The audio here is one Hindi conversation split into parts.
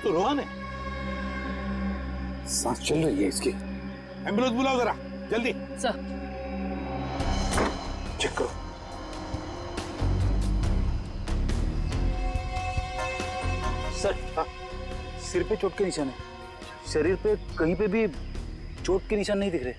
तो रोहन है। सांस चल रही है इसकी। एम्बुलेंस बुलाओ जरा जल्दी। सर। चेक करो। सर, सिर पे चोट के निशान है, शरीर पे कहीं पे भी चोट के निशान नहीं दिख रहे।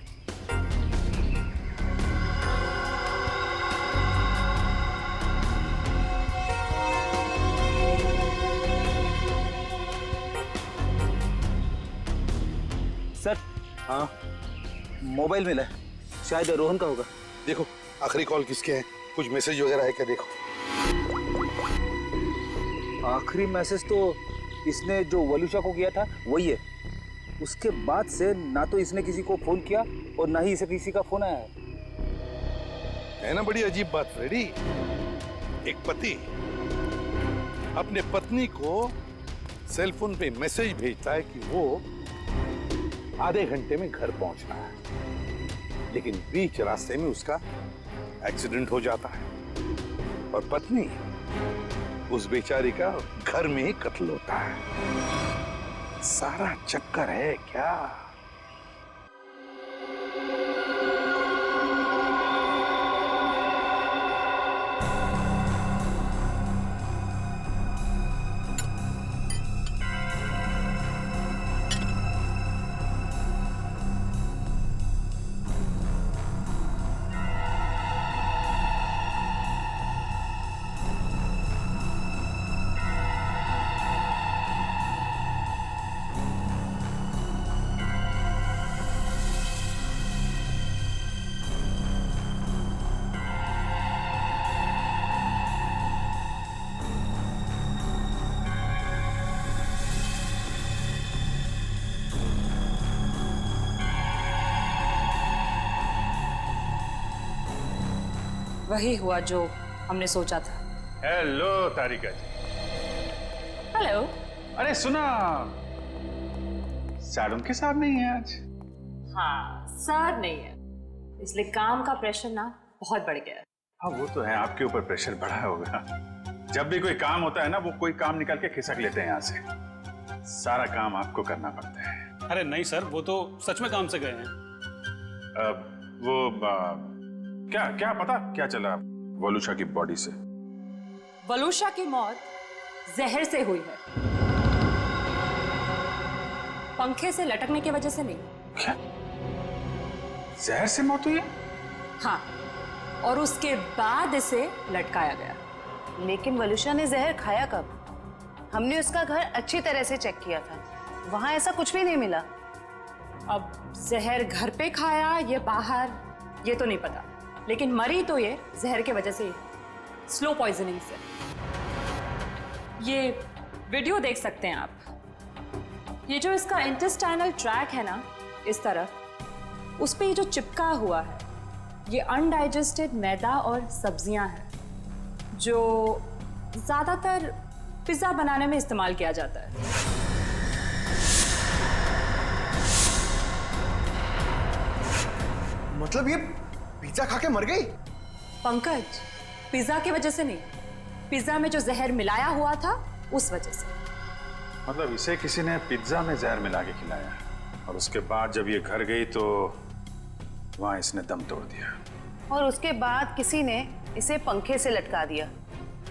सर, हाँ मोबाइल मिला है, शायद रोहन का होगा। देखो आखिरी कॉल किसके हैं, कुछ मैसेज वगैरह है क्या देखो। आखिरी मैसेज तो इसने जो वलूशा को किया था वही है। उसके बाद से ना तो इसने किसी को फोन किया और ना ही इसे किसी का फोन आया है ना बड़ी अजीब बात फ्रेडी। एक पति अपने पत्नी को सेल फोन पे मैसेज भेजता है कि वो आधे घंटे में घर पहुंचना है, लेकिन बीच रास्ते में उसका एक्सीडेंट हो जाता है और पत्नी उस बेचारी का घर में ही कत्ल होता है। सारा चक्कर है क्या? वही हुआ जो हमने सोचा था। हेलो तारिका जी। हेलो। अरे सुना, सर उनके साथ नहीं है आज। हाँ, सर नहीं है, इसलिए काम का प्रेशर ना बहुत बढ़ गया है। हाँ वो तो है, आपके ऊपर प्रेशर बढ़ा होगा। जब भी कोई काम होता है ना, वो कोई काम निकाल के खिसक लेते हैं यहाँ से। सारा काम आपको करना पड़ता है। अरे नहीं सर, वो तो सच में काम से गए हैं। क्या पता क्या चला वलूशा की बॉडी से? वलूशा की मौत जहर से हुई है, पंखे से लटकने की वजह से नहीं। क्या जहर से मौत हुई है? हाँ, और उसके बाद इसे लटकाया गया। लेकिन वलूशा ने जहर खाया कब? हमने उसका घर अच्छी तरह से चेक किया था, वहां ऐसा कुछ भी नहीं मिला। अब जहर घर पे खाया या बाहर ये तो नहीं पता, लेकिन मरी तो ये जहर के वजह से, स्लो पॉइजनिंग से। ये वीडियो देख सकते हैं आप। ये जो इसका इंटेस्टाइनल ट्रैक है ना, इस तरफ, उस पे ये जो चिपका हुआ है, ये अनडाइजेस्टेड मैदा और सब्जियां हैं, जो ज्यादातर पिज्जा बनाने में इस्तेमाल किया जाता है। मतलब ये पिज्जा खा के मर गई? पंकज, पिज्जा की वजह से नहीं, पिज्जा में जो जहर मिलाया हुआ था उस वजह से। मतलब इसे किसी ने पिज्जा में जहर मिला के खिलाया और उसके बाद जब ये घर गई तो वहां इसने दम तोड़ दिया, और उसके बाद किसी ने इसे पंखे से लटका दिया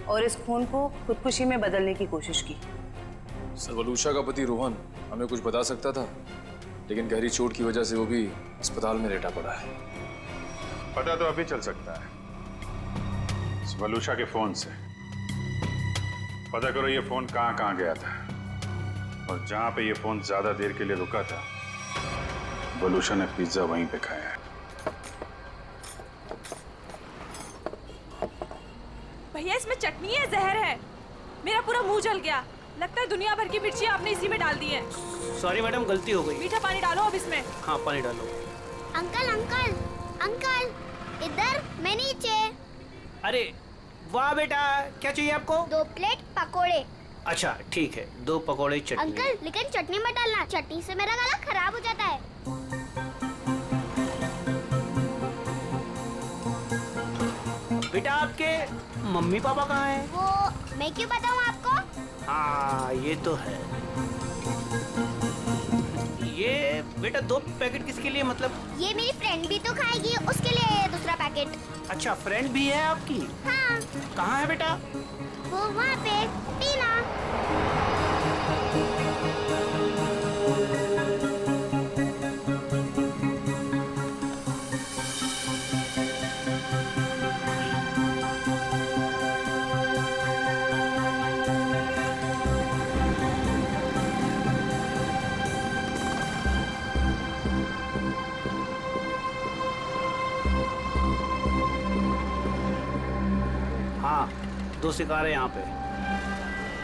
और इस खून को खुदकुशी में बदलने की कोशिश की। सर, वलूशा का पति रोहन हमें कुछ बता सकता था, लेकिन गहरी चोट की वजह से वो भी अस्पताल में लेटा पड़ा है। पता तो अभी चल सकता है इस वलूशा के फोन से। पता करो ये फोन कहाँ गया था, और जहां पे ये फोन ज्यादा देर के लिए रुका था, वलूशा ने पिज्जा वहीं पे खाया है। भैया इसमें चटनी है, जहर है। मेरा पूरा मुंह जल गया। लगता है दुनिया भर की मिर्ची आपने इसी में डाल दी है। सॉरी मैडम, गलती हो गई। मीठा पानी डालो अब इसमें। हाँ, पानी डालो। अंकल अंकल अंकल, इधर, मैं नीचे। अरे वाह बेटा, क्या चाहिए आपको? 2 प्लेट पकोड़े। अच्छा ठीक है, 2 पकोड़े चटनी। अंकल लेकिन चटनी मत डालना, चटनी से मेरा गला खराब हो जाता है। बेटा आपके मम्मी पापा कहाँ हैं? वो मैं क्यों बताऊँ आपको? हाँ ये तो है। ये बेटा 2 पैकेट किसके लिए, मतलब? ये मेरी फ्रेंड भी तो खाएगी, उसके लिए ये दूसरा पैकेट। अच्छा, फ्रेंड भी है आपकी? हाँ। कहाँ है बेटा? वो वहाँ पे, टीना। हाँ, 2 शिकार है यहाँ पे।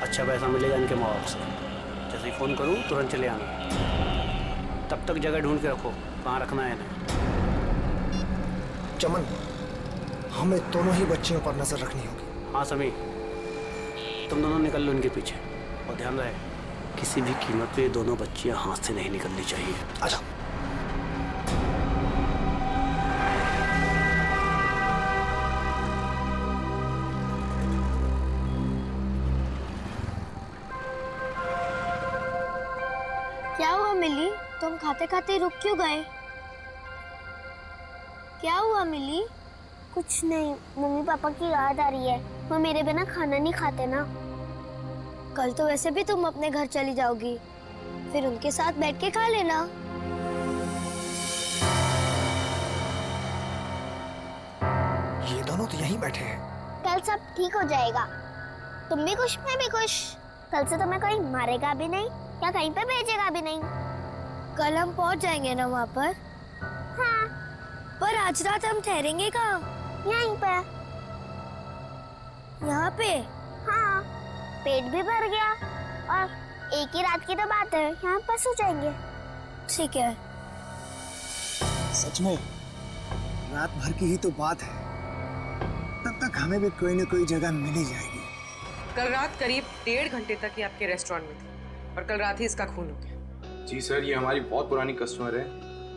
अच्छा पैसा मिलेगा इनके माँ बाप से। जैसे ही फ़ोन करूँ तुरंत चले आना। तब तक जगह ढूंढ के रखो कहाँ रखना है इन्हें। चमन, हमें दोनों ही बच्चियों पर नजर रखनी होगी। हाँ समी, तुम दोनों निकल लो इनके पीछे, और ध्यान रहे किसी भी कीमत पे ये दोनों बच्चियाँ हाथ से नहीं निकलनी चाहिए। आजा। क्या हुआ मिली? तुम खाते खाते रुक क्यों गए? क्या हुआ मिली? कुछ नहीं, मम्मी पापा की याद आ रही है। वो मेरे बिना खाना नहीं खाते ना। कल तो वैसे भी तुम अपने घर चली जाओगी, फिर उनके साथ बैठ के खा लेना। ये दोनों तो यहीं बैठे हैं। कल सब ठीक हो जाएगा। तुम भी खुश, मैं भी खुश। कल से तुम्हें कोई मारेगा भी नहीं या कहीं पे भेजेगा भी नहीं। कल हम पहुंच जाएंगे ना वहाँ पर? हाँ। पर आज रात हम ठहरेंगे कहाँ? यहीं पे। यहाँ पे? हाँ। पेट भी भर गया और एक ही रात की तो बात है, यहाँ पर सो जाएंगे। ठीक है। सच में रात भर की ही तो बात है, तब तक हमें भी कोई न कोई जगह मिल ही जाएगी। कल रात करीब 1.5 घंटे तक ये आपके रेस्टोरेंट में थी और कल रात ही इसका खून हो गया। जी सर, ये हमारी बहुत पुरानी कस्टमर है।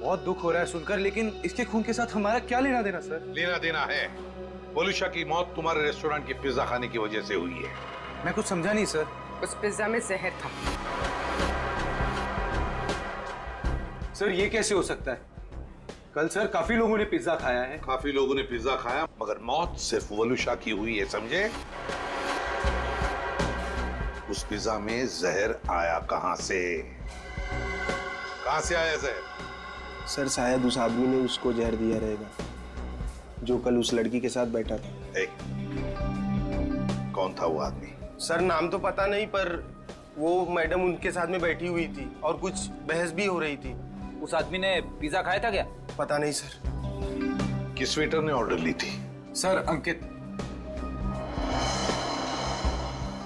बहुत दुख हो रहा है सुनकर, लेकिन इसके खून के साथ हमारा क्या लेना देना सर? लेना देना है। वलूशा की मौत तुम्हारे रेस्टोरेंट की पिज्जा खाने की वजह से हुई है। मैं कुछ समझा नहीं सर। उस पिज्जा में जहर था। सर ये कैसे हो सकता है? कल सर काफी लोगों ने पिज्जा खाया है। काफी लोगों ने पिज्जा खाया, मगर मौत सिर्फ वलूशा की हुई है, समझे? उस पिज्जा में जहर आया कहां से? कहां से आया जहर? सर शायद उस आदमी ने उसको जहर दिया रहेगा जो कल उस लड़की के साथ बैठा था। कौन था वो आदमी? सर नाम तो पता नहीं, पर वो मैडम उनके साथ में बैठी हुई थी और कुछ बहस भी हो रही थी। उस आदमी ने पिज्जा खाया था क्या? पता नहीं सर। किस वेटर ने ऑर्डर ली थी? सर अंकित।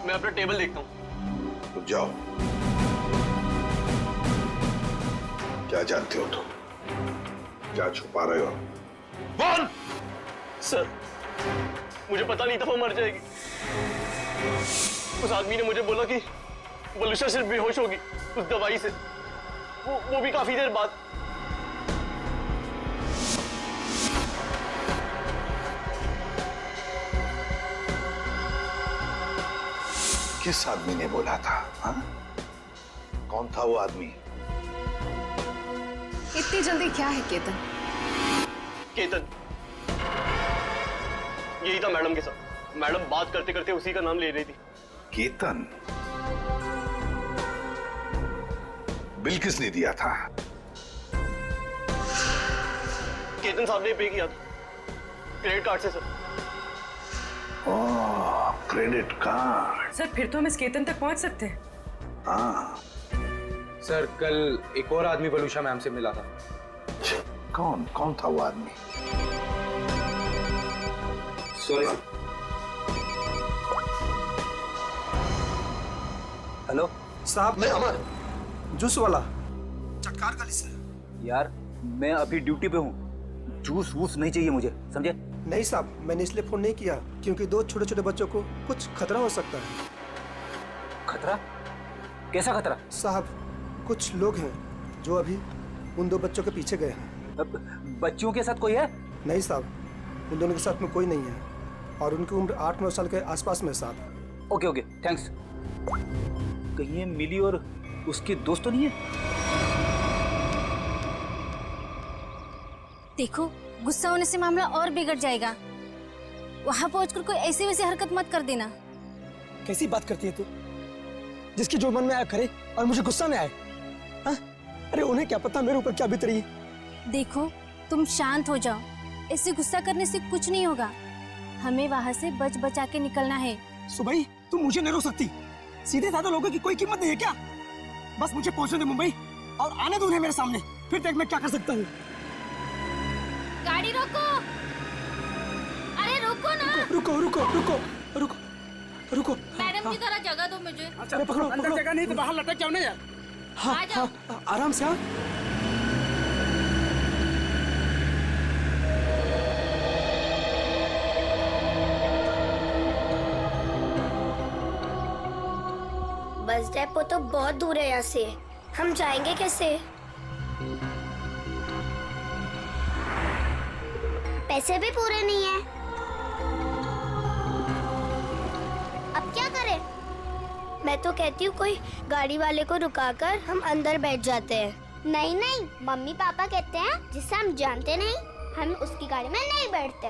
मैं अपना टेबल देखता हूँ। तो जाओ। क्या जानते हो तुम? क्या छुपा रहे हो? बोल! सर मुझे पता नहीं था वो मर जाएगी। उस आदमी ने मुझे बोला कि वलूशा सिर्फ बेहोश होगी उस दवाई से, वो भी काफी देर बाद। किस आदमी ने बोला था? हाँ? कौन था वो आदमी? इतनी जल्दी क्या है केतन? केतन यही था मैडम के साथ। मैडम बात करते करते उसी का नाम ले रही थी। केतन? बिल किसने दिया था? केतन साहब ने पे किया था क्रेडिट कार्ड से सर। ओह, क्रेडिट कार्ड। सर फिर तो हम इस केतन तक पहुंच सकते हैं। हाँ। सर कल एक और आदमी वलूशा मैम से मिला था। कौन था वो आदमी? सॉरी। हेलो साहब, मैं अमर, जूस वाला, चटकार गली से। यार मैं अभी ड्यूटी पे हूँ, जूस वूस नहीं चाहिए मुझे, समझे? नहीं साहब, मैंने इसलिए फोन नहीं किया क्योंकि 2 छोटे छोटे बच्चों को कुछ खतरा हो सकता है। खतरा? कैसा खतरा? साहब कुछ लोग हैं जो अभी उन 2 बच्चों के पीछे गए हैं। बच्चियों के साथ कोई है? नहीं साहब, उन दोनों के साथ में कोई नहीं है और उनकी उम्र 8-9 साल के आसपास में साहब। Okay okay, thanks. कहीं ये मिली और उसकी दोस्त तो नहीं है? देखो, गुस्सा होने से मामला और बिगड़ जाएगा। वहां पहुंचकर कोई ऐसी वैसी हरकत मत कर देना। कैसी बात करती है तू? जिसकी जो मन में आया करे और मुझे गुस्सा में आए। हाँ? अरे उन्हें क्या पता मेरे ऊपर क्या बीत रही है। देखो, तुम शांत हो जाओ। ऐसे गुस्सा करने से कुछ नहीं होगा। हमें वहां से बच बचा के निकलना है। सुबह तुम मुझे नहीं रोक सकती। सीधे साधे लोगों की कोई कीमत नहीं है क्या? बस मुझे पहुंचने दे मुंबई और आने दो उन्हें मेरे सामने, फिर देख मैं क्या कर सकता हूँ। गाड़ी रोको। अरे रुको ना। रुको रुको रुको रुको रुको। मैडम की तरह जगह दो मुझे। अरे पकड़ो, अंदर जगह नहीं तो बाहर लटक जाओ ना यार। हाँ हाँ, आराम से। हाँ बस डेपो तो बहुत दूर है यहाँ से। हम जाएंगे कैसे? पैसे भी पूरे नहीं है। अब क्या करें? मैं तो कहती हूँ कोई गाड़ी वाले को रुकाकर हम अंदर बैठ जाते हैं। नहीं नहीं, मम्मी पापा कहते हैं जिससे हम जानते नहीं हम उसकी गाड़ी में नहीं बैठते।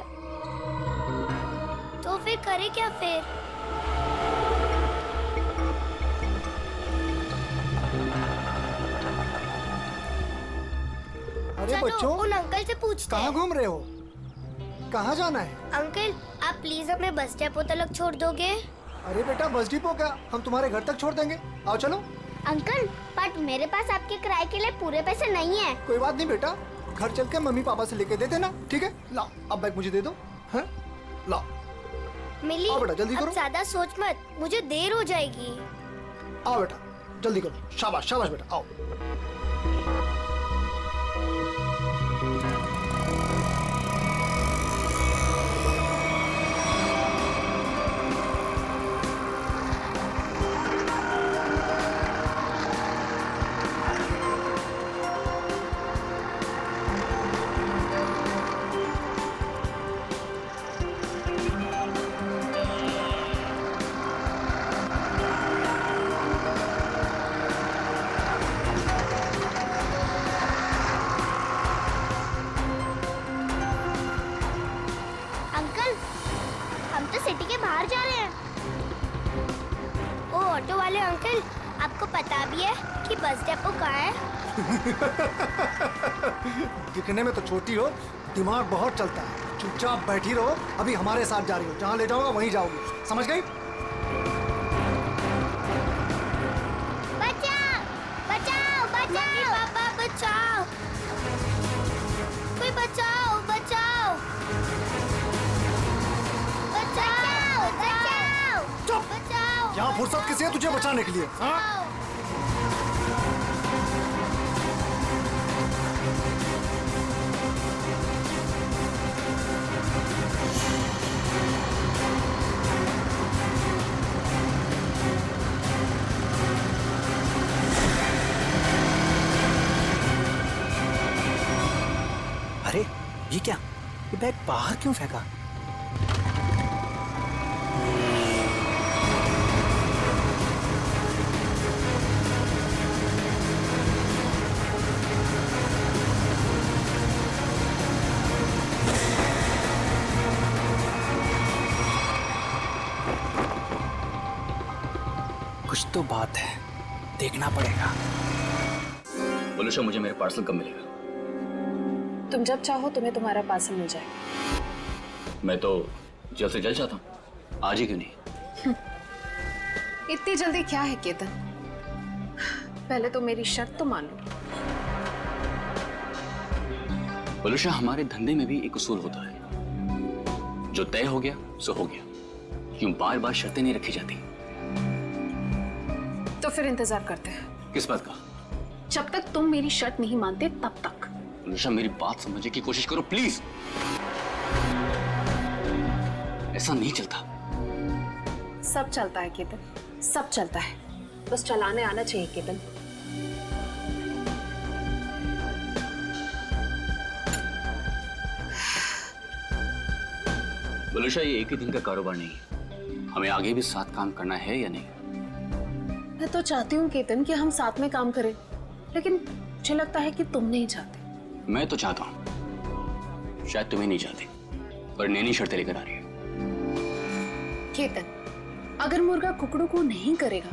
तो फिर करें क्या फिर? अरे बच्चों, उन अंकल से पूछते कहाँ घूम रहे हो? कहाँ जाना है? अंकल, आप प्लीज हमें बस डेपो तक छोड़ दोगे? अरे बेटा, बस डिपो क्या, हम तुम्हारे घर तक छोड़ देंगे। आओ चलो। अंकल, बट मेरे पास आपके किराए के लिए पूरे पैसे नहीं है। कोई बात नहीं बेटा, घर चल के मम्मी पापा से लेके दे देना, ठीक है? लाओ, अब बैग मुझे दे दो। हैं? लाओ। मिली, आओ बेटा, जल्दी करो। अब ज्यादा सोच मत, मुझे देर हो जाएगी। आओ बेटा, जल्दी करो। शाबाश शाबाश बेटा, आओ। ऑटो वाले अंकल, आपको पता भी है कि बस डेपो कहाँ है? दिखने में तो छोटी हो, दिमाग बहुत चलता है। चुपचाप बैठी रहो, अभी हमारे साथ जा रही हो, जहाँ ले जाऊंगा वहीं जाओगी, समझ गई? बचाओ, बचाओ, बचाओ, पापा बचाओ, कोई बचाओ, बचाओ, बचाओ, बचाओ, चुप! बचाओ। यहाँ फुर्सत किसी है तुझे बचाने के लिए? हाँ? अरे ये क्या, ये बैग बाहर क्यों फेंका? कुछ तो बात है, देखना पड़ेगा। वलूशा, मुझे मेरा पार्सल कब मिलेगा? तुम जब चाहो तुम्हें तुम्हारा पार्सल मिल जाएगा। मैं तो जल्द से जल्द चाहता हूँ, आज ही क्यों नहीं? इतनी जल्दी क्या है केतन? पहले तो मेरी शर्त तो मान लो। वलूशा, हमारे धंधे में भी एक उसूल होता है, जो तय हो गया सो हो गया। क्यों बार बार शर्तें नहीं रखी जाती? तो फिर इंतजार करते हैं। किस बात का? जब तक तुम मेरी शर्त नहीं मानते तब तक। वलूशा, मेरी बात समझने की कोशिश करो प्लीज। ऐसा नहीं चलता। सब चलता है केतन, सब चलता है, बस चलाने आना चाहिए केतन। वलूशा, ये एक ही दिन का कारोबार नहीं है, हमें आगे भी साथ काम करना है या नहीं? मैं तो चाहती हूँ केतन कि हम साथ में काम करें, लेकिन मुझे लगता है कि तुम नहीं चाहते। मैं तो चाहता हूं, शायद तुम्हें नहीं चाहती, पर नैनी शर्तें लेकर आ रही है। केतन, अगर मुर्गा कुकड़ू को नहीं करेगा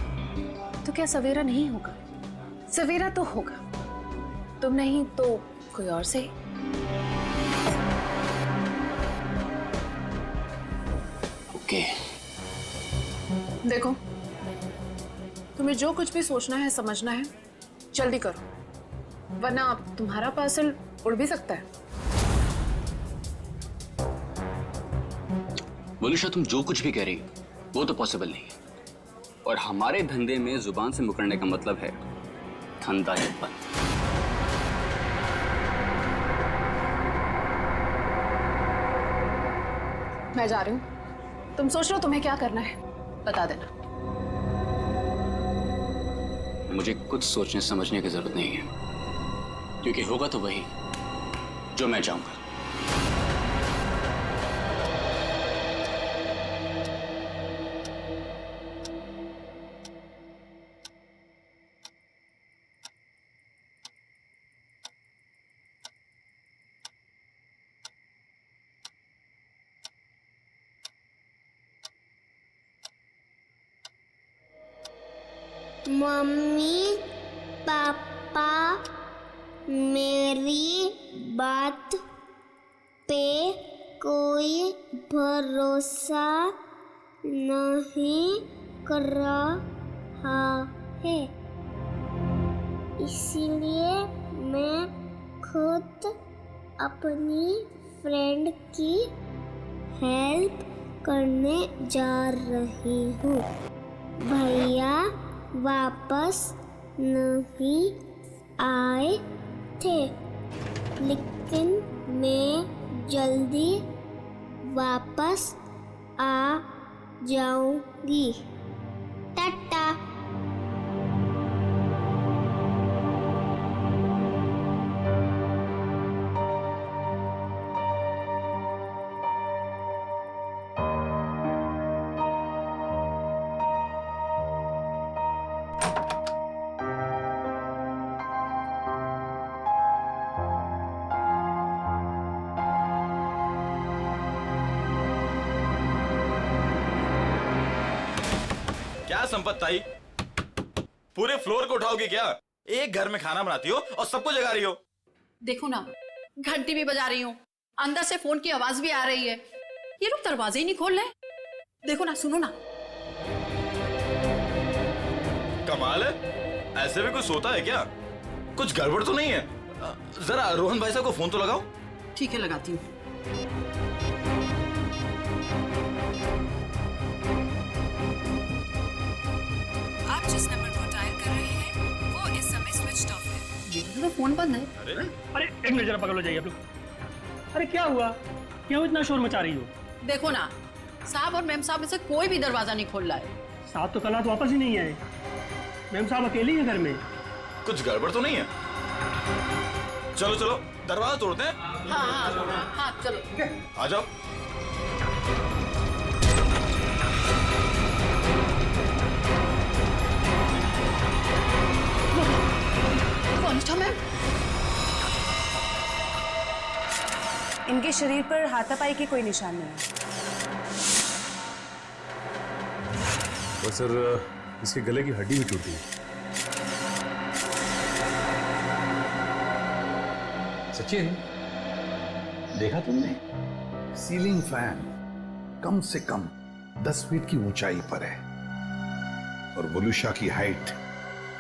तो क्या सवेरा नहीं होगा? सवेरा तो होगा, तुम नहीं तो कोई और सही। ओके। देखो, तुम्हें जो कुछ भी सोचना है, समझना है, जल्दी करो, वरना तुम्हारा पार्सल उड़ भी सकता है। वलूशा, तुम जो कुछ भी कह रही हो वो तो पॉसिबल नहीं है, और हमारे धंधे में जुबान से मुकरने का मतलब है धंधा है बंद। मैं जा रही हूँ, तुम सोच लो तुम्हें क्या करना है, बता देना। मुझे कुछ सोचने समझने की जरूरत नहीं है, क्योंकि होगा तो वही जो मैं चाहूंगा। मम्मी पापा मेरी बात पे कोई भरोसा नहीं कर रहा है, इसीलिए मैं खुद अपनी फ्रेंड की हेल्प करने जा रही हूँ। भैया वापस नहीं आए थे, लेकिन मैं जल्दी वापस आ जाऊंगी। टाटा। क्या संपत ताई, पूरे फ्लोर को उठाओगी क्या? एक घर में खाना बनाती हो और सबको जगा रही हो। देखो ना, घंटी भी बजा रही हूँ, अंदर से फोन की आवाज भी आ रही है, ये लोग दरवाजे ही नहीं खोल रहे। देखो ना, सुनो ना। कमाल है, ऐसे भी कुछ सोता है क्या? कुछ गड़बड़ तो नहीं है? जरा रोहन भाई साहब को फोन तो लगाओ। ठीक है, लगाती हूँ। आप जिस नंबर को डायल कर रहे हैं वो इस समय स्विच ऑफ है। ये तो फोन बंद है। अरे एक मिनट, जरा पकड़ लो, जाइए आप लोग। अरे क्या हुआ, क्यों इतना शोर मचा रही हो? देखो ना, साहब और मैम साहब में से कोई भी दरवाजा नहीं खोल रहा है। साहब तो कल रात वापस ही नहीं आए, मैम साहब अकेले हैं घर में। कुछ गड़बड़ तो नहीं है? चलो चलो दरवाजा तोड़ते हैं। हाँ हाँ हाँ, चलो आ जाओ। कौन मैम? इनके शरीर पर हाथापाई के कोई निशान नहीं है। और सर, इसके गले की हड्डी भी टूटी है। सचिन, देखा तुमने? सीलिंग फैन कम से कम 10 फीट की ऊंचाई पर है, और वलूशा की हाइट,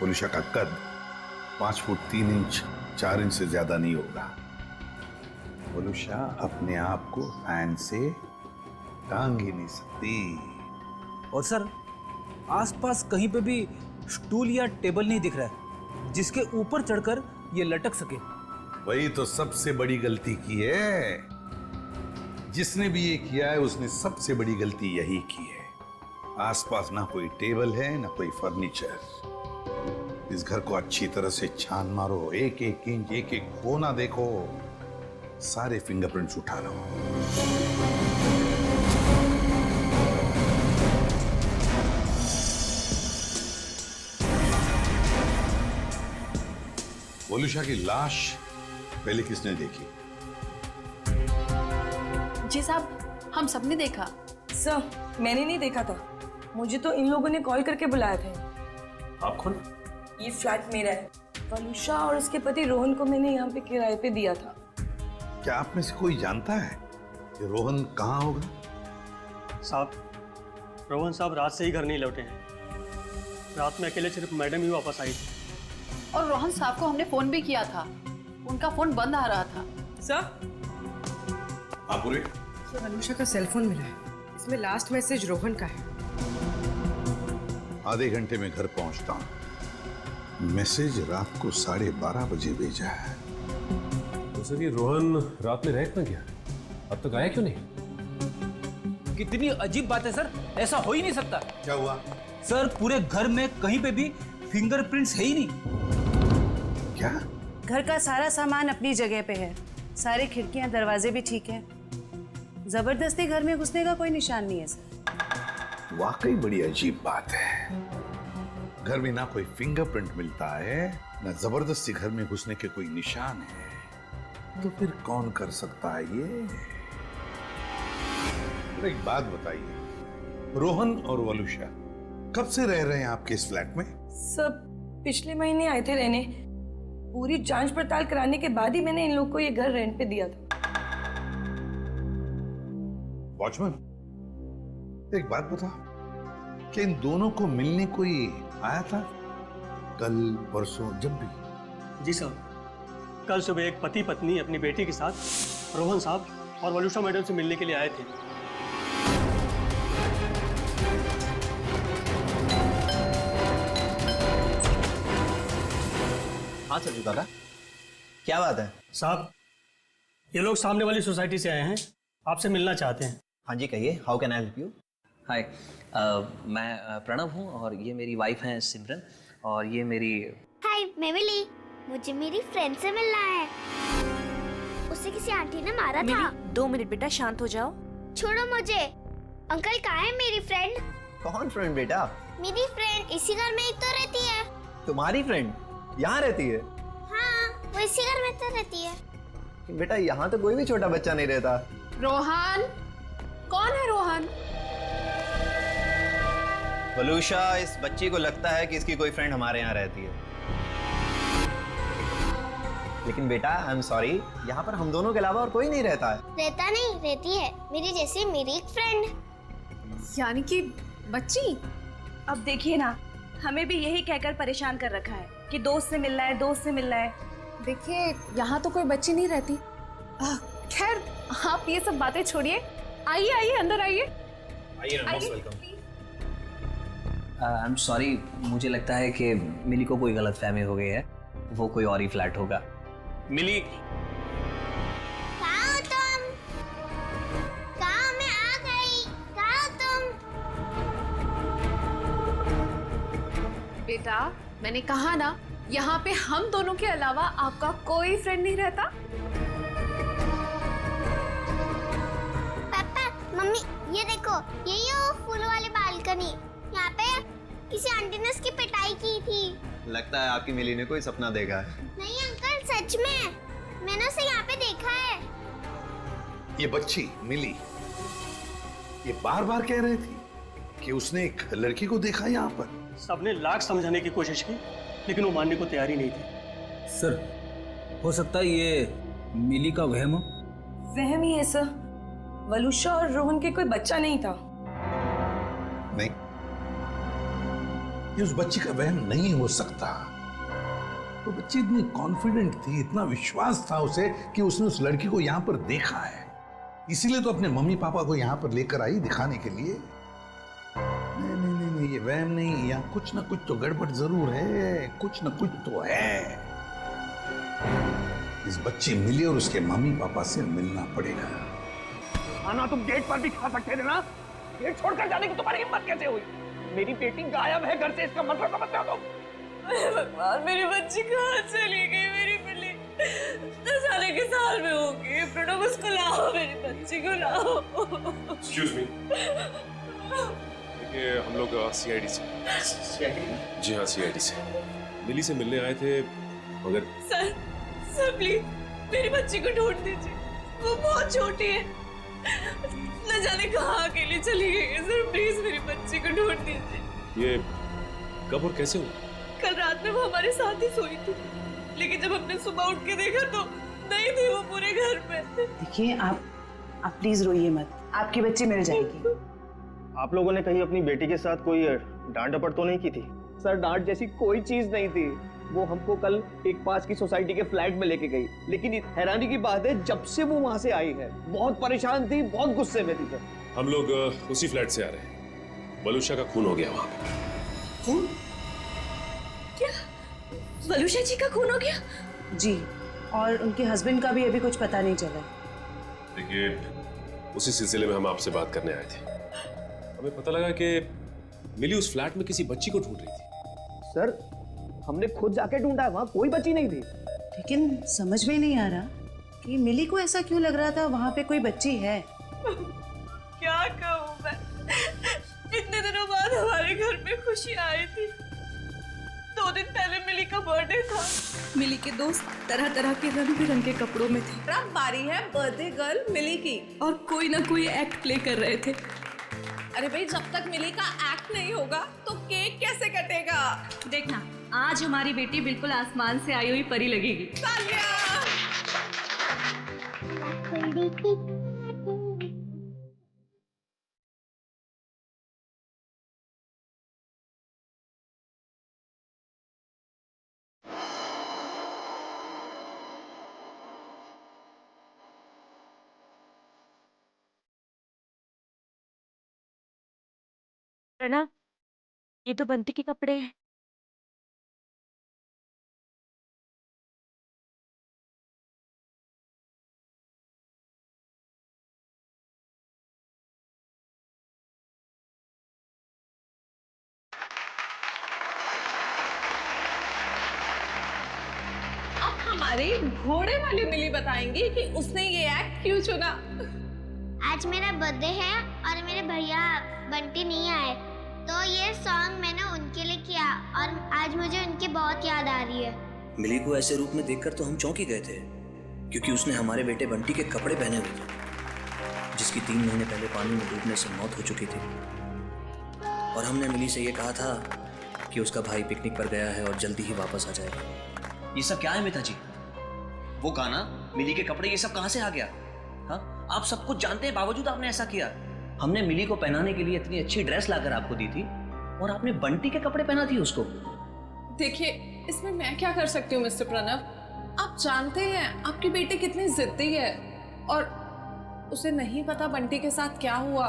वलूशा का कद 5 फुट 3 इंच 4 इंच से ज्यादा नहीं होगा। वलूशा अपने आप को फैन से टांग ही नहीं सकती। और सर, आसपास कहीं पे भी स्टूल या टेबल नहीं दिख रहा है जिसके ऊपर चढ़कर ये लटक सके। वही तो सबसे बड़ी गलती की है। जिसने भी ये किया है उसने सबसे बड़ी गलती यही की है। आसपास ना कोई टेबल है ना कोई फर्नीचर। इस घर को अच्छी तरह से छान मारो, एक एक इंच, एक एक कोना देखो, सारे फिंगरप्रिंट्स उठा लो। वलुषा की लाश पहले किसने देखी? जी साहब, हम सबने देखा। सर, मैंने नहीं देखा था, मुझे तो इन लोगों ने कॉल करके बुलाया था। आप कौन? ये फ्लैट मेरा है। वलुषा और उसके पति रोहन को मैंने यहाँ पे किराए पे दिया था। क्या आप में से कोई जानता है कि रोहन कहाँ होगा? साहब, रोहन साहब रात से ही घर नहीं लौटे हैं। रात में अकेले सिर्फ मैडम ही वापस आई थी। और रोहन साहब को हमने फोन भी किया था, उनका फोन बंद आ रहा था। सर, आप बोले? सर, वलुषा का सेल फोन मिला है, इसमें लास्ट मैसेज रोहन का है। आधे घंटे में घर पहुंचता हूँ। मैसेज रात को 12:30 बजे भेजा है। तो सर ये रोहन रात में रह कहाँ गया? अब तक आया क्यों नहीं? कितनी अजीब बात है सर, ऐसा हो ही नहीं सकता। क्या हुआ? सर पूरे घर में कहीं पे भी फिंगरप्रिंट्स है ही नहीं। क्या? घर का सारा सामान अपनी जगह पे है, सारी खिड़कियां दरवाजे भी ठीक है। जबरदस्ती घर में घुसने का कोई निशान नहीं है सर। वाकई बड़ी अजीब बात है। घर में ना कोई फिंगरप्रिंट मिलता है, ना जबरदस्ती घर में घुसने के कोई निशान है, तो फिर कौन कर सकता है ये? एक बात बताइए, रोहन और वलुषा कब से रह रहे हैं आपके इस फ्लैट में? सब पिछले महीने आए थे रहने। पूरी जांच पड़ताल कराने के बाद ही मैंने इन लोग को ये घर रेंट पे दिया था। वॉचमैन, एक बात बता, क्या इन दोनों को मिलने कोई आया था कल परसों जब भी? जी साहब, कल सुबह एक पति पत्नी अपनी बेटी के साथ रोहन साहब और वलुषा मैडम से मिलने के लिए आए थे। हाँ सर दादा, क्या बात है? साहब, ये लोग सामने वाली सोसाइटी से आए हैं, आपसे मिलना चाहते हैं। हाँ जी कहिए, how can I help you? Hi, मैं प्रणव हूँ और ये मेरी वाइफ हैं सिमरन, और ये मेरी। हाय, मैं मिली। मुझे मेरी फ्रेंड से मिलना है। उसे किसी आंटी ने मारा था। 2 मिनट बेटा, शांत हो जाओ। छोड़ो मुझे। अंकल कहाँ है मेरी फ्रेंड? कौन फ्रेंड बेटा? मेरी फ्रेंड इसी घर में ही तो रहती है। तुम्हारी फ्रेंड यहाँ रहती है? हाँ, वो इसी घर में तो रहती है। बेटा यहाँ तो कोई भी छोटा बच्चा नहीं रहता। रोहन, कौन है रोहन? वलुषा, इस बच्ची को लगता है कि इसकी कोई फ्रेंड हमारे यहाँ रहती है, लेकिन बेटा आई एम सॉरी, यहाँ पर हम दोनों के अलावा और कोई नहीं रहता है। रहता नहीं, रहती है मेरी जैसी मेरी एक फ्रेंड। यानी कि बच्ची? अब देखिए ना, हमें भी यही कहकर परेशान कर रखा है कि दोस्त से मिलना है, दोस्त से मिलना है। देखिए, यहाँ तो कोई बच्ची नहीं रहती। खैर, आप ये सब बातें छोड़िए, आइए आइए अंदर आइए। आई एम सॉरी, मुझे लगता है कि मिली को कोई गलतफहमी हो गई है, वो कोई और ही फ्लैट होगा। मिली, कहाँ हो तुम? कहाँ? मैं आ गई। कहाँ हो तुम? बेटा, मैंने कहा ना, यहाँ पे हम दोनों के अलावा आपका कोई फ्रेंड नहीं रहता। पापा, मम्मी, ये देखो, यही है वो फूल वाली बालकनी। यहाँ पे किसी आंटी ने उसकी पिटाई की थी। लगता है आपकी मिली ने कोई सपना देखा है। नहीं अंकल, सच में मैंने उसे यहाँ पे देखा है। ये बच्ची मिली, ये बार बार कह रही थी कि उसने एक लड़की को देखा यहाँ पर। सबने लाख समझाने की कोशिश की, लेकिन वो मानने को तैयार ही नहीं थी। सर, हो सकता है ये मिली का वहम हो। वहम ही है सर। वलुषा और रोहन के कोई बच्चा नहीं था। नहीं, ये उस बच्ची का वहम नहीं हो सकता। वो बच्ची इतनी कॉन्फिडेंट थी, इतना विश्वास था उसे कि उसने उस लड़की को यहाँ पर देखा है, इसीलिए तो अपने मम्मी पापा को यहाँ पर लेकर आई दिखाने के लिए। नहीं नहीं नहीं, नहीं, ये वहम नहीं, यहाँ कुछ ना कुछ तो गड़बड़ जरूर है, कुछ ना कुछ तो है। इस बच्ची मिली और उसके मम्मी पापा से मिलना पड़ेगा। खाना तुम गेट पर भी खा सकते थे ना, गेट छोड़कर जाने की तुम्हारी हिम्मत कैसे हुई? मेरी बेटी गायब है घर से, इसका मतलब समझते हो तुम? भगवान, मेरी बच्ची कहाँ चली गई? मेरी बिल्ली 10 साल के साल में होगी। प्रणव, उसको लाओ, मेरी बच्ची को लाओ। एक्सक्यूज मी, देखिए हम लोग सीआईडी से। जी हाँ, सीआईडी से मिली से मिलने आए थे। मगर सर प्लीज मेरी बच्ची को ढूंढ दीजिए, वो बहुत छोटी है, न जाने कहाँ अकेली चली गई है। सर प्लीज मेरी बच्ची को ढूंढ दीजिए। ये कब और कैसे हुआ? कल रात में वो हमारे साथ ही सोई थी, लेकिन जब हमने सुबह उठ के देखा तो नहीं थी वो पूरे घर में। देखिए आप प्लीज रोइए मत, आपकी बच्ची मिल जाएगी। आप लोगों ने कहीं अपनी बेटी के साथ कोई डांट डपट तो नहीं की थी? सर डांट जैसी कोई चीज नहीं थी। वो हमको कल एक पास की सोसाइटी के फ्लैट में लेके गई, लेकिन हैरानी की बात है जब से वो वहां से आई है बहुत परेशान थी, बहुत गुस्से में थी सर। हम लोग उसी फ्लैट से आ रहे हैं। वलुषा का खून हो गया वहां पे। खून? क्या वलुषा जी का खून हो गया? जी, और उनके हस्बैंड का भी अभी कुछ पता नहीं चला। देखिए, उसी सिलसिले में हम आपसे बात करने आए थे। हमें पता लगा कि मिली उस फ्लैट में किसी बच्ची को ढूंढ रही थी। सर हमने खुद जाके ढूंढा, वहां कोई बच्ची नहीं थी। लेकिन समझ में नहीं आ रहा कि मिली को ऐसा क्यों लग रहा था वहां पे कोई बच्ची है। क्या कहूँ मैं, इतने दिनों बाद हमारे घर में खुशी आई थी। 2 दिन पहले मिली का बर्थडे था। मिली के दोस्त तरह तरह के रंग बिरंगे कपड़ों में थे। अब बारी है बर्थडे गर्ल मिली की, और कोई ना कोई एक्ट प्ले कर रहे थे। अरे भाई, जब तक मिली का एक्ट नहीं होगा तो केक कैसे कटेगा? देखना, आज हमारी बेटी बिल्कुल आसमान से आई हुई परी लगेगी। प्रणव, ये तो बंटी के कपड़े हैं। अब हमारे घोड़े वाली मिली बताएंगी कि उसने ये एक्ट क्यों चुना। आज मेरा बर्थडे है और मेरे भैया बंटी नहीं आए, तो ये सॉन्ग मैंने उनके लिए किया और आज मुझे उनकी बहुत याद आ रही है। मिली को ऐसे रूप में देखकर तो हम चौंक ही गए थे, क्योंकि उसने हमारे बेटे बंटी के कपड़े पहने हुए थे, जिसकी 3 महीने पहले पानी में डूबने से मौत हो चुकी थी। और हमने मिली से ये कहा था कि उसका भाई पिकनिक पर गया है और जल्दी ही वापस आ जाएगा। ये सब क्या है मिता जी? वो गाना, मिली के कपड़े, ये सब कहाँ से आ गया? हाँ, आप सब कुछ जानते हैं, बावजूद आपने ऐसा किया। हमने मिली को पहनाने के लिए इतनी अच्छी ड्रेस लाकर आपको दी थी और आपने बंटी के कपड़े पहना दिए उसको। देखिए, इसमें मैं क्या कर सकती हूँ मिस्टर प्रणव? आप जानते हैं आपकी बेटी कितनी जिद्दी है, और उसे नहीं पता बंटी के साथ क्या हुआ।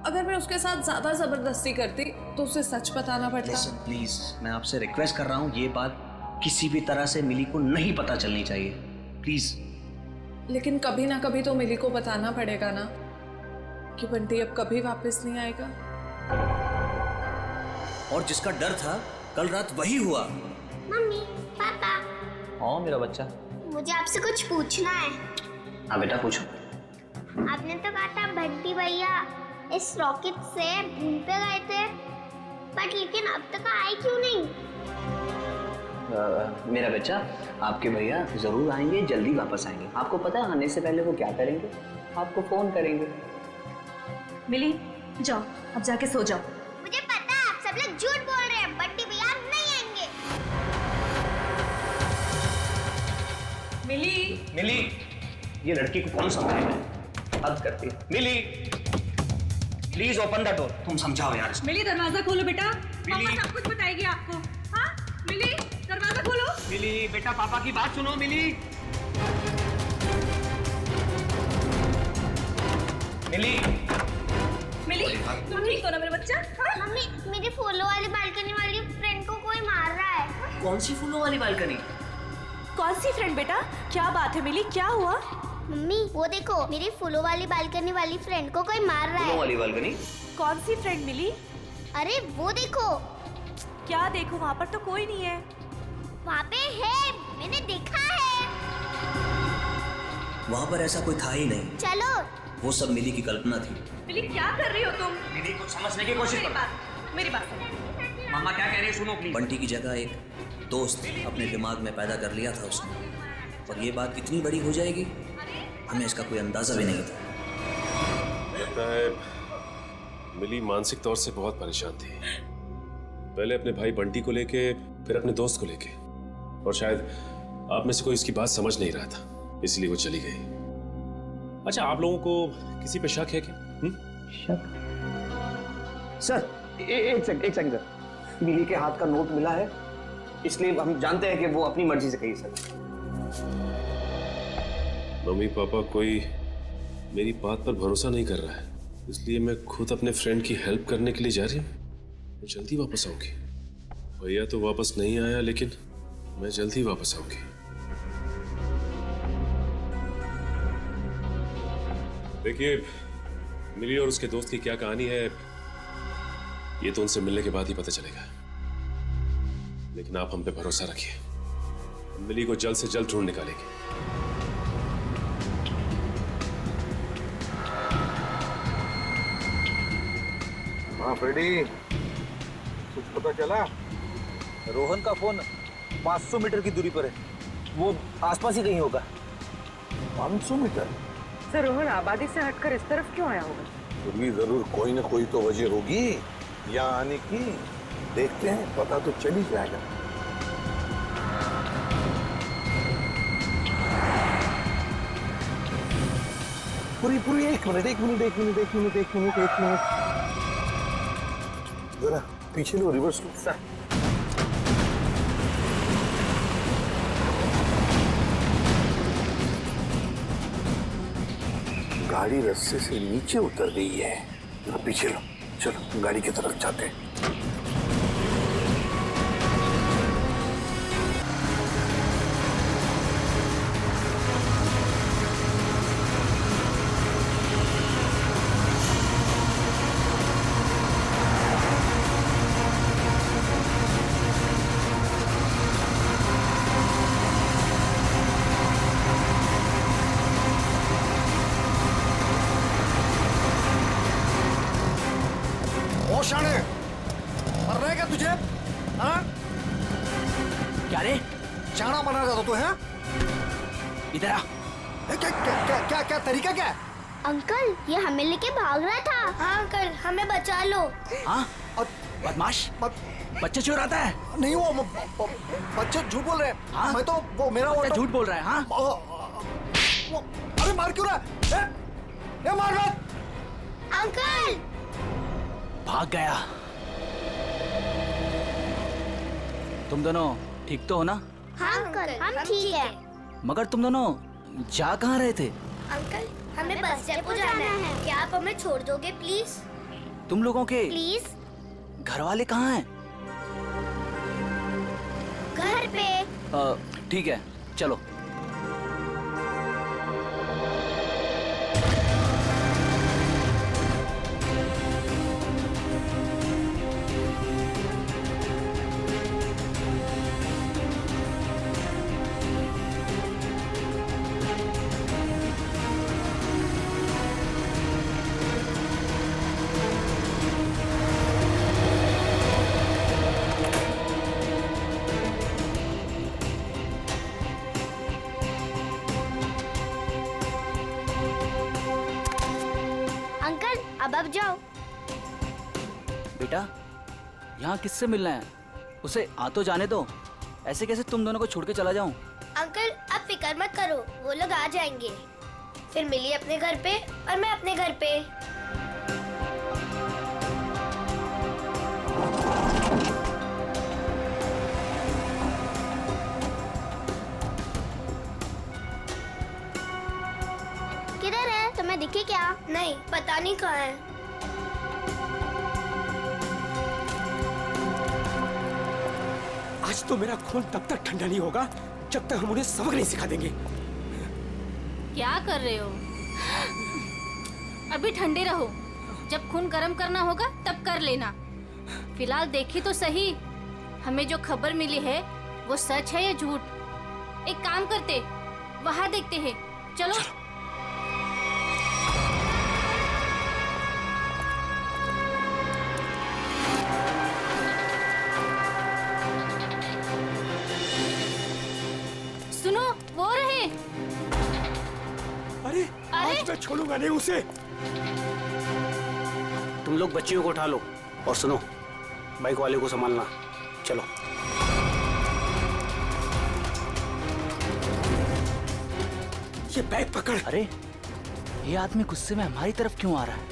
अगर मैं उसके साथ ज्यादा जबरदस्ती करती तो उसे सच बताना पड़ता। Listen, प्लीज, मैं आपसे रिक्वेस्ट कर रहा हूँ, ये बात किसी भी तरह से मिली को नहीं पता चलनी चाहिए, प्लीज। लेकिन कभी ना कभी तो मिली को बताना पड़ेगा ना कि बंटी अब कभी वापस नहीं आएगा। और जिसका डर था कल रात वही हुआ। मम्मी, पापा, हाँ मेरा बच्चा, मुझे आपसे कुछ पूछना है। हाँ बेटा पूछो। आपने तो कहा था बंटी भैया इस रॉकेट से मून पे गए थे, बट लेकिन अब तक आए क्यों नहीं? मेरा बच्चा, आपके भैया जरूर आएंगे, जल्दी वापस आएंगे। आपको पता है आने से पहले वो क्या करेंगे? आपको फोन करेंगे। मिली, जाओ अब जाके सो जाओ। मुझे पता है आप सब लोग झूठ बोल रहे हैं, बंटी भैया नहीं आएंगे। मिली, मिली, ये लड़की को कौन समझाएगा? हद करती है। मिली, प्लीज ओपन द डोर। तुम समझाओ यार इसको। मिली दरवाजा खोलो बेटा, पापा सब कुछ बताएगी आपको। हाँ मिली, दरवाजा खोलो। मिली बेटा, पापा की बात सुनो। मिली, मिली, मिली, तुम ठीक हो ना मेरा बच्चा? हाँ? मम्मी, मेरी फूलों वाली बालकनी वाली फ्रेंड को कोई मार रहा है। कौन सी फूलों वाली बालकनी? कौन सी फ्रेंड बेटा? क्या बात है मिली, क्या हुआ? मम्मी वो देखो, मेरी फूलों वाली बालकनी वाली फ्रेंड को कोई मार रहा है। फूलों वाली बालकनी? कौन सी फ्रेंड मिली? अरे वो देखो। क्या देखो? वहाँ पर तो कोई नहीं है। वहाँ पे है, मैंने देखा है। वहाँ पर ऐसा कोई था ही नहीं। चलो। वो सब मिली की कल्पना थी। मिली क्या कर रही हो तुम? मिली कुछ समझने की कोशिश करो। मेरी बात सुनो। मामा क्या कह रहे हैं सुनो प्लीज। बंटी की जगह एक दोस्त अपने दिमाग में पैदा कर लिया था उसने, और ये बात इतनी बड़ी हो जाएगी हमें इसका कोई अंदाजा भी नहीं था। लगता है मिली मानसिक तौर से बहुत परेशान थी, पहले अपने भाई बंटी को लेके, फिर अपने दोस्त को लेके, और शायद आप में से कोई इसकी बात समझ नहीं रहा था, इसलिए वो चली गई। अच्छा, आप लोगों को किसी पे शक है क्या? शक? सर एक सेकंड सर, मिली के हाथ का नोट मिला है, इसलिए हम जानते हैं कि वो अपनी मर्जी से गई सर। मम्मी पापा कोई मेरी बात पर भरोसा नहीं कर रहा है, इसलिए मैं खुद अपने फ्रेंड की हेल्प करने के लिए जा रही हूँ। मैं जल्दी वापस आऊंगी। भैया तो वापस नहीं आया, लेकिन मैं जल्दी वापस आऊंगी। देखिए, मिली और उसके दोस्त की क्या कहानी है ये तो उनसे मिलने के बाद ही पता चलेगा, लेकिन आप हम पे भरोसा रखिए, हम मिली को जल्द से जल्द ढूंढ निकालेंगे। हाँ फ्रेडी, कुछ पता चला? रोहन का फोन 500 मीटर की दूरी पर है, वो आसपास ही कहीं होगा। 500 मीटर? सर रोहन आबादी से हटकर इस तरफ क्यों आया होगा? फिर भी जरूर कोई ना कोई तो वजह होगी यहाँ आने की। देखते हैं, पता तो चल ही जाएगा। पूरी एक मिनट जरा पीछे लो, रिवर्स लो सर। गाड़ी रास्ते से नीचे उतर गई है, जरा पीछे लो। चलो गाड़ी की तरफ जाते हैं। शाने, मरना है क्या तुझे? हाँ? क्या रे? चाणा बना रहा था तू, है? इधर आ। क्या तरीका क्या है? अंकल, ये हमें लेके भाग रहा था। हाँ अंकल, हमें बचा लो। हाँ? बदमाश, बच्चे चुराता है? नहीं, वो बच्चे झूठ बोल रहे हैं। हाँ? मैं तो वो मेरा बच्चा झूठ बोल रहा है। हाँ? अरे मार क्यों रहा है? ये मार मत। अंकल भाग गया। तुम दोनों ठीक तो हो ना? हाँ अंकल, हम ठीक है। मगर तुम दोनों जा कहाँ रहे थे? अंकल, हमें बस डेपो जाना है। क्या आप हमें छोड़ दोगे प्लीज? तुम लोगों के प्लीज। घर वाले कहाँ हैं? घर पे। ठीक है, चलो। अब जाओ। बेटा, यहाँ किससे मिलना है? उसे आ तो जाने दो, ऐसे कैसे तुम दोनों को छोड़ के चला जाऊं? अंकल, आप फिक्र मत करो, वो लोग आ जाएंगे। फिर मिली अपने घर पे और मैं अपने घर पे। किधर है? तुम्हें दिखी क्या? नहीं, पता नहीं कहाँ है। आज तो मेरा खून तब तक ठंडा नहीं होगा जब तक हम उन्हें सबक नहीं सिखा देंगे। क्या कर रहे हो? अभी ठंडे रहो, जब खून गर्म करना होगा तब कर लेना। फिलहाल देखी तो सही, हमें जो खबर मिली है वो सच है या झूठ? एक काम करते, वहां देखते हैं। चलो। छोड़ूंगा नहीं उसे। तुम लोग बच्चियों को उठा लो और सुनो, बाइक वाले को संभालना। चलो। ये बैग पकड़। अरे ये आदमी गुस्से में हमारी तरफ क्यों आ रहा है?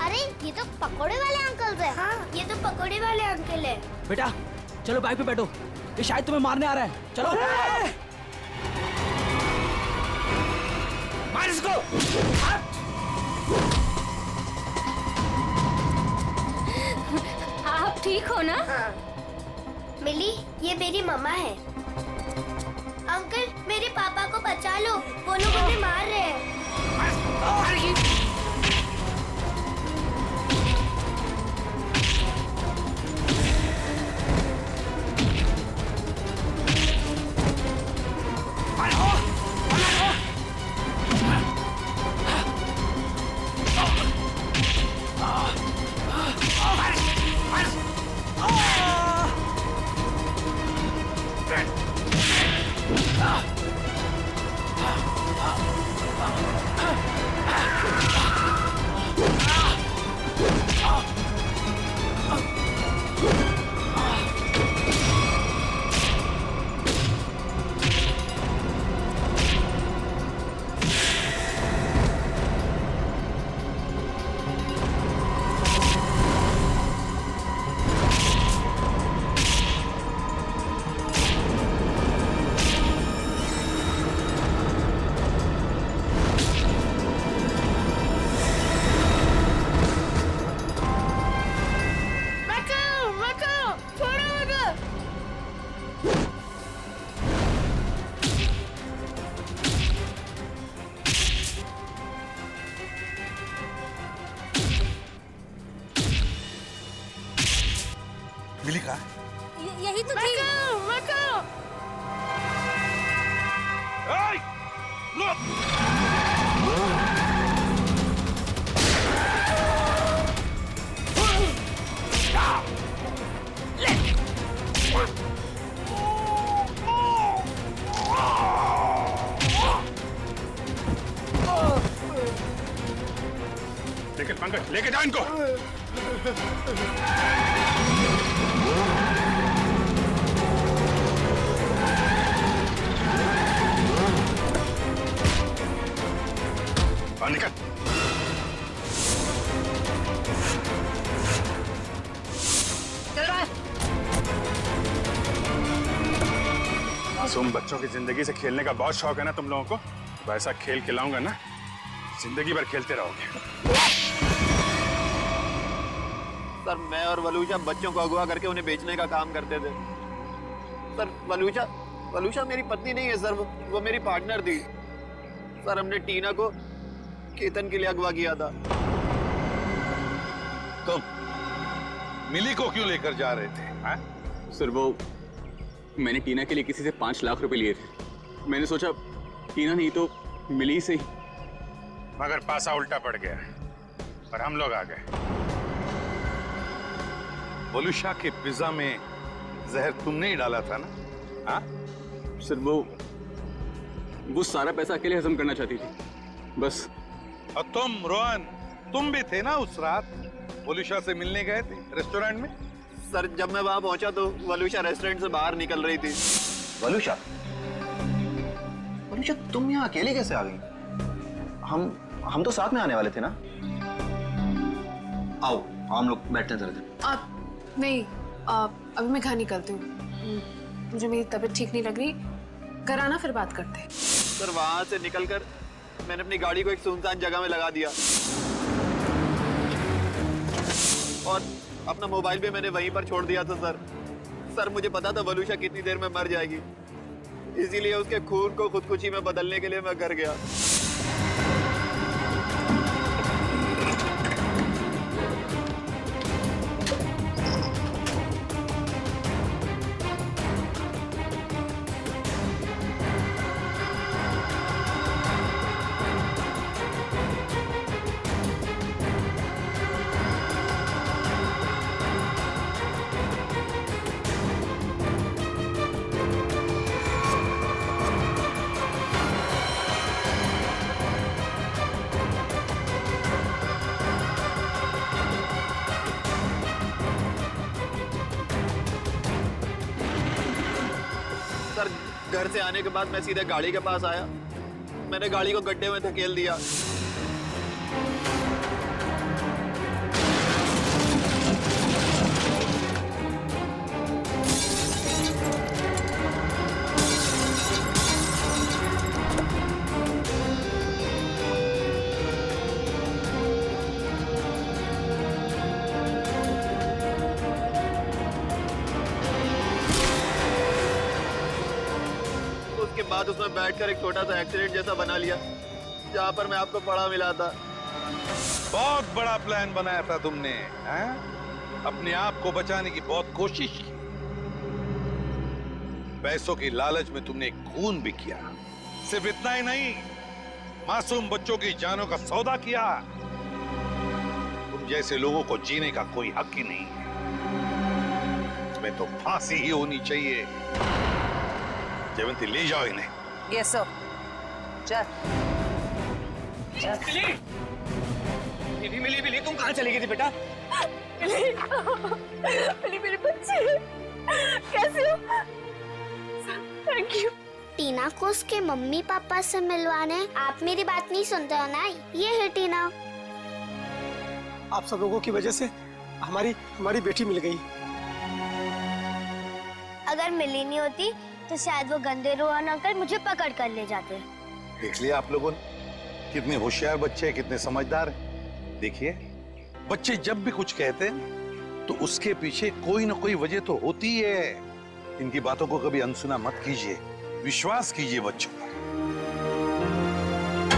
अरे ये तो पकोड़े वाले अंकल है। हाँ, ये तो पकोड़े वाले अंकल है। बेटा चलो बाइक पे बैठो, ये शायद तुम्हें मारने आ रहा है। चलो मार इसको। आप ठीक हो ना? हाँ। मिली, ये मेरी मम्मा है। अंकल मेरे पापा को बचा लो, वो लोग हमें मार रहे हैं। मिली कहाँ? यही तो थी। लेकिन पंकज लेके जाओ इनको। निकल। मासूम बच्चों की जिंदगी से खेलने का बहुत शौक है ना तुम लोगों को? वैसा खेल खिलाऊंगा ना, जिंदगी भर खेलते रहोगे। सर मैं और वलूशा बच्चों को अगवा करके उन्हें बेचने का काम करते थे। सर वलूशा मेरी पत्नी नहीं है सर, वो मेरी पार्टनर थी। सर हमने टीना को केतन के लिए अगवा किया था। तुम मिली को क्यों लेकर जा रहे थे? हा? सर वो मैंने टीना के लिए किसी से 5 लाख रुपए लिए थे। मैंने सोचा टीना नहीं तो मिली से ही। मगर पासा उल्टा पड़ गया और हम लोग आ गए। वलूशा के पिज्जा में जहर तुमने ही डाला था ना? हाँ? सर वो सारा पैसा अकेले हजम करना चाहती थी बस। और तुम रोहन, तुम भी थे ना उस रात वलूशा से मिलने गए थे रेस्टोरेंट में? सर जब मैं वहां पहुंचा तो वलूशा रेस्टोरेंट से बाहर निकल रही थी। वलूशा तुम यहाँ अकेले कैसे आ गई? हम तो साथ में आने वाले थे ना। आओ हम लोग बैठते हैं जरा। नहीं, अभी मैं घर निकलती हूँ। मुझे मेरी तबीयत ठीक नहीं लग रही, घर आना फिर बात करते हैं। सर वहां से निकलकर मैंने अपनी गाड़ी को एक सुनसान जगह में लगा दिया और अपना मोबाइल भी मैंने वहीं पर छोड़ दिया था। सर मुझे पता था वलूशा कितनी देर में मर जाएगी, इसीलिए उसके खून को खुदकुशी में बदलने के लिए मैं घर गया। घर से आने के बाद मैं सीधे गाड़ी के पास आया, मैंने गाड़ी को गड्ढे में धकेल दिया। उसके बाद उसमें बैठकर एक छोटा सा एक्सीडेंट जैसा बना लिया, जहाँ पर मैं आपको पड़ा मिला था। बहुत बड़ा प्लान बनाया था तुमने, हैं? अपने आप को बचाने की बहुत कोशिश की। पैसों की लालच में तुमने खून भी किया। सिर्फ इतना ही नहीं, मासूम बच्चों की जानों का सौदा किया। तुम जैसे लोगों को जीने का कोई हक ही नहीं है। तुम्हें तो फांसी ही होनी चाहिए। जयवंती, ले जाओ इन्हें। Yes sir. चल मिली मिली तुम कहाँ चली गई थी बेटा? मिली मेरे बच्चे कैसे हो? Thank you. टीना को उसके मम्मी पापा से मिलवाने आप मेरी बात नहीं सुनते हो ना? ये है टीना। आप सब लोगों की वजह से हमारी बेटी मिल गई। अगर मिली नहीं होती तो शायद वो गंदे रोहन अंकल मुझे पकड़ कर ले जाते। देख लिया आप लोगों ने, कितने होशियार बच्चे हैं, कितने समझदार हैं। देखिए, बच्चे जब भी कुछ कहते हैं तो उसके पीछे कोई ना कोई वजह तो होती है। इनकी बातों को कभी अनसुना मत कीजिए, विश्वास कीजिए बच्चों।